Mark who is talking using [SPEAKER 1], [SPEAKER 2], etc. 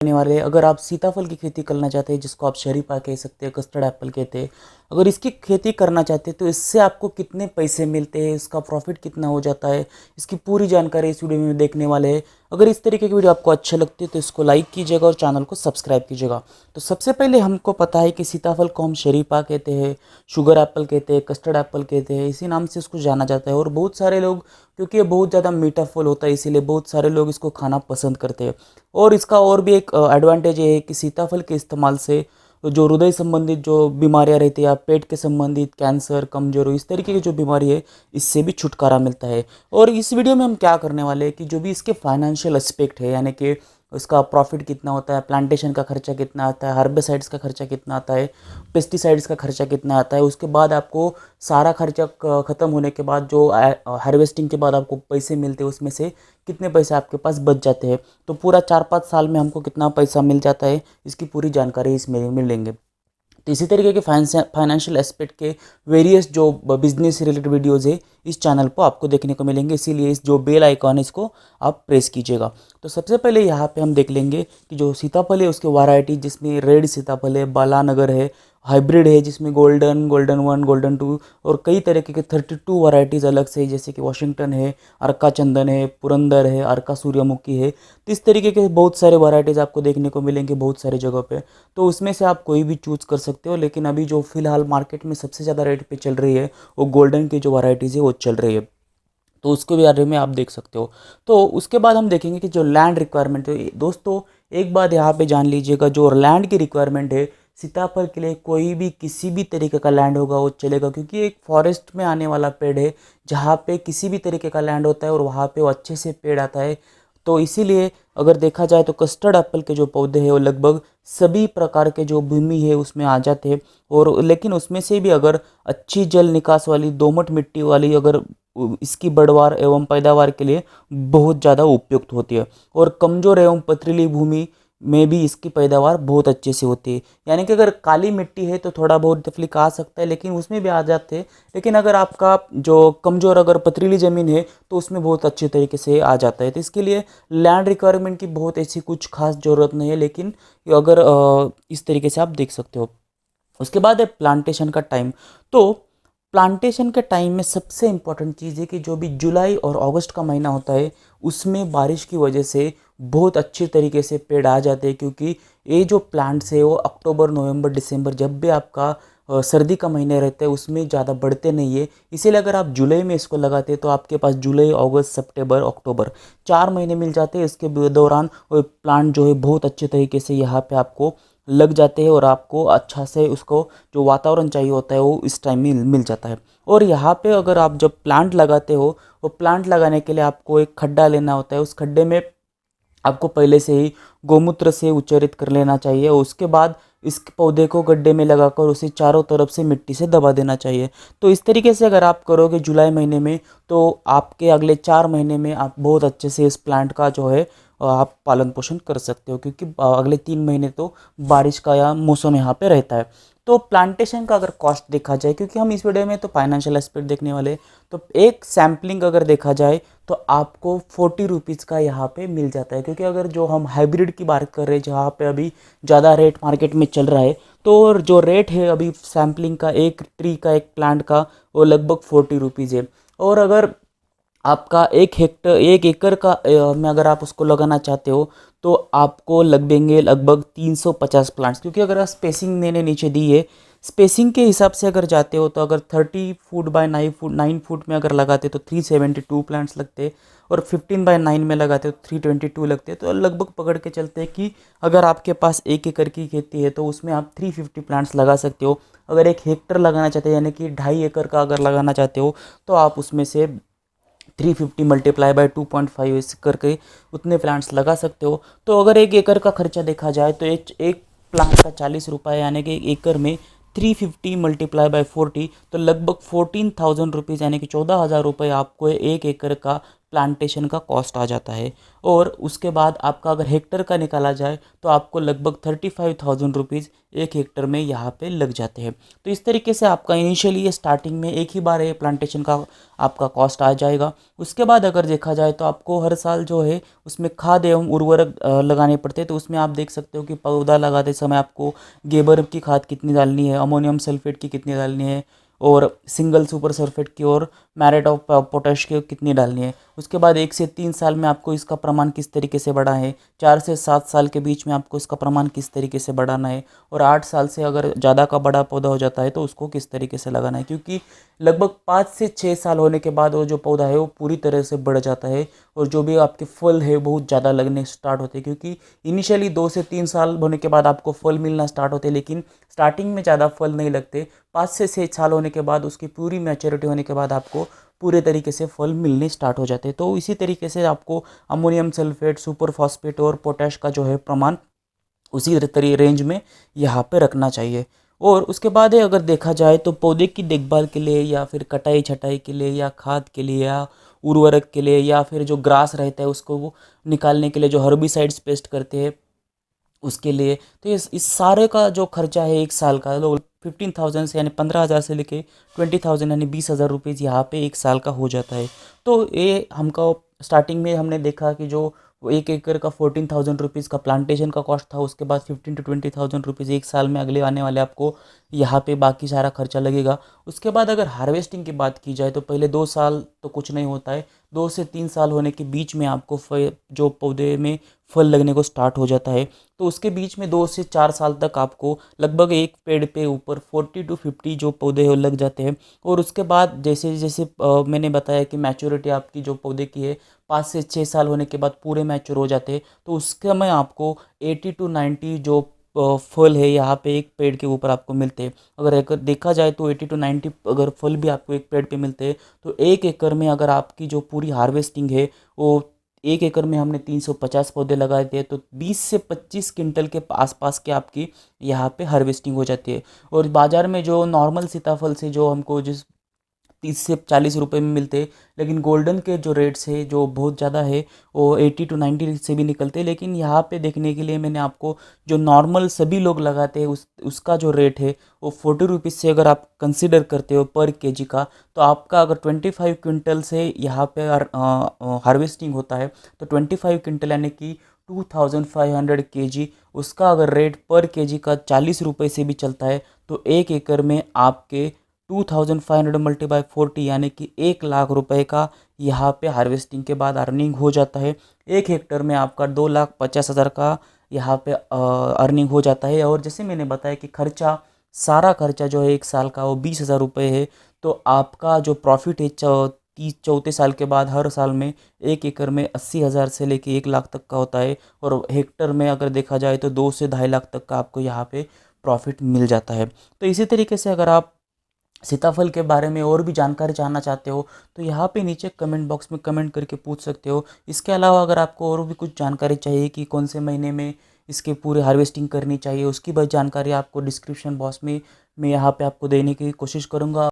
[SPEAKER 1] करने वाले हैं। अगर आप सीताफल की खेती करना चाहते हैं, जिसको आप शरीफा कह सकते हैं, कस्टर्ड एप्पल कहते हैं, अगर इसकी खेती करना चाहते हैं तो इससे आपको कितने पैसे मिलते हैं, इसका प्रॉफिट कितना हो जाता है, इसकी पूरी जानकारी इस वीडियो में देखने वाले हैं। अगर इस तरीके की वीडियो आपको अच्छे लगती है तो इसको लाइक कीजिएगा और चैनल को सब्सक्राइब कीजिएगा। तो सबसे पहले हमको पता है कि सीताफल को हम शरीफा कहते हैं, शुगर एप्पल कहते हैं, कस्टर्ड एप्पल कहते हैं, इसी नाम से इसको जाना जाता है। और बहुत सारे लोग, क्योंकि ये बहुत ज़्यादा मीठा फल होता है, इसीलिए बहुत सारे लोग इसको खाना पसंद करते हैं। और इसका और भी एक एडवांटेज ये है कि सीताफल के इस्तेमाल से जो हृदय संबंधित जो बीमारियां रहती है या पेट के संबंधित कैंसर, कमजोरी, इस तरीके की जो बीमारी है, इससे भी छुटकारा मिलता है। और इस वीडियो में हम क्या करने वाले हैं कि जो भी इसके फाइनेंशियल एस्पेक्ट है, यानी कि उसका प्रॉफिट कितना होता है, प्लांटेशन का खर्चा कितना आता है, हर्बिसाइड्स का खर्चा कितना आता है, पेस्टिसाइड्स का खर्चा कितना आता है, उसके बाद आपको सारा खर्चा ख़त्म होने के बाद जो हार्वेस्टिंग के बाद आपको पैसे मिलते हैं, उसमें से कितने पैसे आपके पास बच जाते हैं, तो पूरा 4-5 साल में हमको कितना पैसा मिल जाता है, इसकी पूरी जानकारी इसमें मिलेंगे। तो इसी तरीके के फाइनेंशियल एस्पेक्ट के वेरियस जो बिजनेस से रिलेटेड वीडियोज़ है, इस चैनल पर आपको देखने को मिलेंगे, इसीलिए इस जो बेल आइकॉन है इसको आप प्रेस कीजिएगा। तो सबसे पहले यहाँ पे हम देख लेंगे कि जो सीताफल है उसके वैरायटी, जिसमें रेड सीताफल है, बालानगर है, हाइब्रिड है जिसमें गोल्डन, गोल्डन 1, गोल्डन 2 और कई तरीके के 32 वैरायटीज़ अलग से, जैसे कि वाशिंगटन है, अर्का चंदन है, पुरंदर है, अर्का सूर्यमुखी है। तो इस तरीके के बहुत सारे वैरायटीज़ आपको देखने को मिलेंगे बहुत सारी जगह पे। तो उसमें से आप कोई भी चूज़ कर सकते हो, लेकिन अभी जो फिलहाल मार्केट में सबसे ज़्यादा रेट पे चल रही है वो गोल्डन की जो वैरायटीज़ है वो चल रही है। तो उसके बारे में आप देख सकते हो। तो उसके बाद हम देखेंगे कि जो लैंड रिक्वायरमेंट है दोस्तों, एक बात यहाँ पे जान लीजिएगा, जो लैंड की रिक्वायरमेंट है सीताफल के लिए, कोई भी किसी भी तरीके का लैंड होगा वो चलेगा, क्योंकि एक फॉरेस्ट में आने वाला पेड़ है, जहाँ पे किसी भी तरीके का लैंड होता है और वहाँ पे वो अच्छे से पेड़ आता है। तो इसीलिए अगर देखा जाए तो कस्टर्ड एप्पल के जो पौधे हैं वो लगभग सभी प्रकार के जो भूमि है उसमें आ जाते हैं। और लेकिन उसमें से भी अगर अच्छी जल निकास वाली दोमट मिट्टी वाली, अगर इसकी बढ़वार एवं पैदावार के लिए बहुत ज़्यादा उपयुक्त होती है। और कमज़ोर एवं पथरीली भूमि में भी इसकी पैदावार बहुत अच्छे से होती है। यानी कि अगर काली मिट्टी है तो थोड़ा बहुत तकलीफ आ सकता है, लेकिन उसमें भी आ जाते हैं। लेकिन अगर आपका जो कमज़ोर, अगर पथरीली ज़मीन है तो उसमें बहुत अच्छे तरीके से आ जाता है। तो इसके लिए लैंड रिक्वायरमेंट की बहुत ऐसी कुछ खास ज़रूरत नहीं है, लेकिन अगर इस तरीके से आप देख सकते हो। उसके बाद है प्लांटेशन का टाइम। तो प्लांटेशन के टाइम में सबसे इम्पॉर्टेंट चीज़ है कि जो भी जुलाई और अगस्त का महीना होता है उसमें बारिश की वजह से बहुत अच्छी तरीके से पेड़ आ जाते हैं, क्योंकि ये जो प्लांट्स है वो अक्टूबर, नवंबर, दिसंबर, जब भी आपका सर्दी का महीने रहता है उसमें ज़्यादा बढ़ते नहीं है। इसीलिए अगर आप जुलाई में इसको लगाते हैं तो आपके पास जुलाई, अगस्त, सितंबर, अक्टूबर 4 महीने मिल जाते हैं। इसके दौरान वो प्लांट जो है बहुत अच्छे तरीके से यहाँ पे आपको लग जाते हैं और आपको अच्छा से उसको जो वातावरण चाहिए होता है वो इस टाइम में मिल जाता है। और यहाँ पे अगर आप जब प्लांट लगाते हो, वो प्लांट लगाने के लिए आपको एक खड्डा लेना होता है। उस खड्डे में आपको पहले से ही गोमूत्र से उच्चरित कर लेना चाहिए। उसके बाद इस पौधे को गड्ढे में लगाकर उसे चारों तरफ से मिट्टी से दबा देना चाहिए। तो इस तरीके से अगर आप करोगे जुलाई महीने में, तो आपके अगले 4 महीने में आप बहुत अच्छे से इस प्लांट का जो है आप पालन पोषण कर सकते हो, क्योंकि अगले 3 महीने तो बारिश का या मौसम यहाँ पे रहता है। तो प्लांटेशन का अगर कॉस्ट देखा जाए, क्योंकि हम इस वीडियो में तो फाइनेंशियल एस्पेक्ट देखने वाले हैं, तो एक सैम्पलिंग अगर देखा जाए तो आपको 40 रुपीज़ का यहाँ पे मिल जाता है। क्योंकि अगर जो हम हाइब्रिड की बात कर रहे हैं, जहाँ पे अभी ज़्यादा रेट मार्केट में चल रहा है, तो जो रेट है अभी सैम्पलिंग का, एक ट्री का, एक प्लांट का, वो लगभग 40 रुपीज़ है। और अगर आपका 1 एकड़ का में अगर आप उसको लगाना चाहते हो तो आपको लगेंगे लगभग 350 प्लांट्स, क्योंकि अगर आप स्पेसिंग मैंने नीचे दी है, स्पेसिंग के हिसाब से अगर जाते हो तो अगर 30 फुट बाय 9 फुट में अगर लगाते तो 372 प्लांट्स लगते, और 15 बाय 9 में लगाते तो 322 लगते। तो लगभग पकड़ के चलते हैं कि अगर आपके पास 1 एकड़ की खेती है तो उसमें आप 350 प्लांट्स लगा सकते हो। अगर 1 हेक्टर लगाना चाहते हो, यानी कि 2.5 एकड़ का अगर लगाना चाहते हो, तो आप उसमें से 350 मल्टीप्लाई बाय 2.5 ऐसे करके उतने प्लांट्स लगा सकते हो। तो अगर 1 एकड़ का खर्चा देखा जाए तो एक प्लांट का 40 रुपये, यानी कि 1 एकड़ में 350 मल्टीप्लाई बाय 40, तो लगभग 14,000 रुपीज़, यानी कि 14,000 रुपये आपको 1 एकड़ का प्लांटेशन का कॉस्ट आ जाता है। और उसके बाद आपका अगर हेक्टर का निकाला जाए तो आपको लगभग 35,000 रुपीज़ एक हेक्टर में यहाँ पे लग जाते हैं। तो इस तरीके से आपका इनिशियली ये स्टार्टिंग में एक ही बार ये प्लांटेशन का आपका कॉस्ट आ जाएगा। उसके बाद अगर देखा जाए तो आपको हर साल जो है उसमें खाद एवं उर्वरक लगाने पड़ते हैं। तो उसमें आप देख सकते हो कि पौधा लगाते समय आपको गोबर की खाद कितनी डालनी है, अमोनियम सल्फेट की कितनी डालनी है, और सिंगल सुपर सल्फेट की और मैरेट ऑफ पोटैश की कितनी डालनी है। उसके बाद 1 से 3 साल में आपको इसका प्रमाण किस तरीके से बढ़ा है, 4 से 7 साल के बीच में आपको इसका प्रमाण किस तरीके से बढ़ाना है, और 8 साल से अगर ज़्यादा का बड़ा पौधा हो जाता है तो उसको किस तरीके से लगाना है। क्योंकि लगभग 5 से 6 साल होने के बाद वो जो पौधा है वो पूरी तरह से बढ़ जाता है, और जो भी आपके फल है बहुत ज़्यादा लगने स्टार्ट होते हैं। क्योंकि इनिशियली 2 से 3 साल होने के बाद आपको फल मिलना स्टार्ट होते हैं, लेकिन स्टार्टिंग में ज़्यादा फल नहीं लगते। 5 से 6 साल होने के बाद उसकी पूरी मैच्योरिटी होने के बाद आपको पूरे तरीके से फल मिलने स्टार्ट हो जाते हैं। तो इसी तरीके से आपको अमोनियम सल्फेट, सुपर फॉस्फेट और पोटैश का जो है प्रमाण उसी रेंज में यहाँ पे रखना चाहिए। और उसके बाद है अगर देखा जाए तो पौधे की देखभाल के लिए या फिर कटाई छटाई के लिए या खाद के लिए या उर्वरक के लिए या फिर जो ग्रास रहता है उसको वो निकालने के लिए जो हर्बिसाइड्स पेस्ट करते हैं उसके लिए, तो इस सारे का जो खर्चा है 1 साल का, तो 15,000 से यानी 15,000 से लेके 20,000 यानी 20,000 रुपीज़ यहाँ पे 1 साल का हो जाता है। तो ये हमको स्टार्टिंग में हमने देखा कि जो वो 1 एकड़ का 14,000 रुपीज़ का प्लांटेशन का कॉस्ट था, उसके बाद 15 to 20,000 रुपीज़ 1 साल में अगले आने वाले आपको यहाँ पे बाकी सारा खर्चा लगेगा। उसके बाद अगर हार्वेस्टिंग की बात की जाए तो पहले 2 साल तो कुछ नहीं होता है, 2 से 3 साल होने के बीच में आपको जो पौधे में फल लगने को स्टार्ट हो जाता है। तो उसके बीच में 2 से 4 साल तक आपको लगभग एक पेड़ पे ऊपर 40 to 50 जो पौधे हैं वो लग जाते हैं। और उसके बाद जैसे जैसे मैंने बताया कि मैच्योरिटी आपकी जो पौधे की है 5 से 6 साल होने के बाद पूरे मैच्योर हो जाते हैं, तो उसके समय आपको 80 to 90 जो फल है यहाँ पे एक पेड़ के ऊपर आपको मिलते हैं। अगर देखा जाए तो 80 to 90 अगर फल भी आपको एक पेड़ पे मिलते हैं तो 1 एकड़ में अगर आपकी जो पूरी हार्वेस्टिंग है वो 1 एकड़ में हमने 350 पौधे लगाए थे तो 20 से 25 क्विंटल के आसपास के आपकी यहाँ पे हार्वेस्टिंग हो जाती है। और बाज़ार में जो नॉर्मल सीताफल से जो हमको जिस 30 से 40 रुपए में मिलते हैं, लेकिन गोल्डन के जो रेट्स है जो बहुत ज़्यादा है वो 80 to 90 से भी निकलते हैं। लेकिन यहाँ पे देखने के लिए मैंने आपको जो नॉर्मल सभी लोग लगाते हैं उसका जो रेट है वो 40 रुपीज़ से अगर आप कंसिडर करते हो पर केजी का, तो आपका अगर 25 क्विंटल से यहाँ पे हार्वेस्टिंग होता है तो 25 क्विंटल यानी कि 2,500 kg, उसका अगर रेट पर केजी का 40 रुपये से भी चलता है तो 1 एकड़ में आपके 2,500 मल्टीप्लाई 40 यानी कि 1 लाख रुपए का यहाँ पे हार्वेस्टिंग के बाद अर्निंग हो जाता है। 1 हेक्टर में आपका 2,50,000 का यहाँ पे अर्निंग हो जाता है। और जैसे मैंने बताया कि खर्चा, सारा खर्चा जो है 1 साल का वो 20,000 रुपये है। तो आपका जो प्रॉफिट है 34 साल के बाद हर साल में 1 एकड़ में 80,000 से लेके 1 लाख तक का होता है। और हेक्टर में अगर देखा जाए तो 2 से 2.5 लाख तक का आपको यहाँ पे प्रॉफिट मिल जाता है। तो इसी तरीके से अगर आप सीताफल के बारे में और भी जानकारी जानना चाहते हो तो यहाँ पे नीचे कमेंट बॉक्स में कमेंट करके पूछ सकते हो। इसके अलावा अगर आपको और भी कुछ जानकारी चाहिए कि कौन से महीने में इसके पूरे हार्वेस्टिंग करनी चाहिए, उसकी बस जानकारी आपको डिस्क्रिप्शन बॉक्स में मैं यहाँ पे आपको देने की कोशिश करूँगा।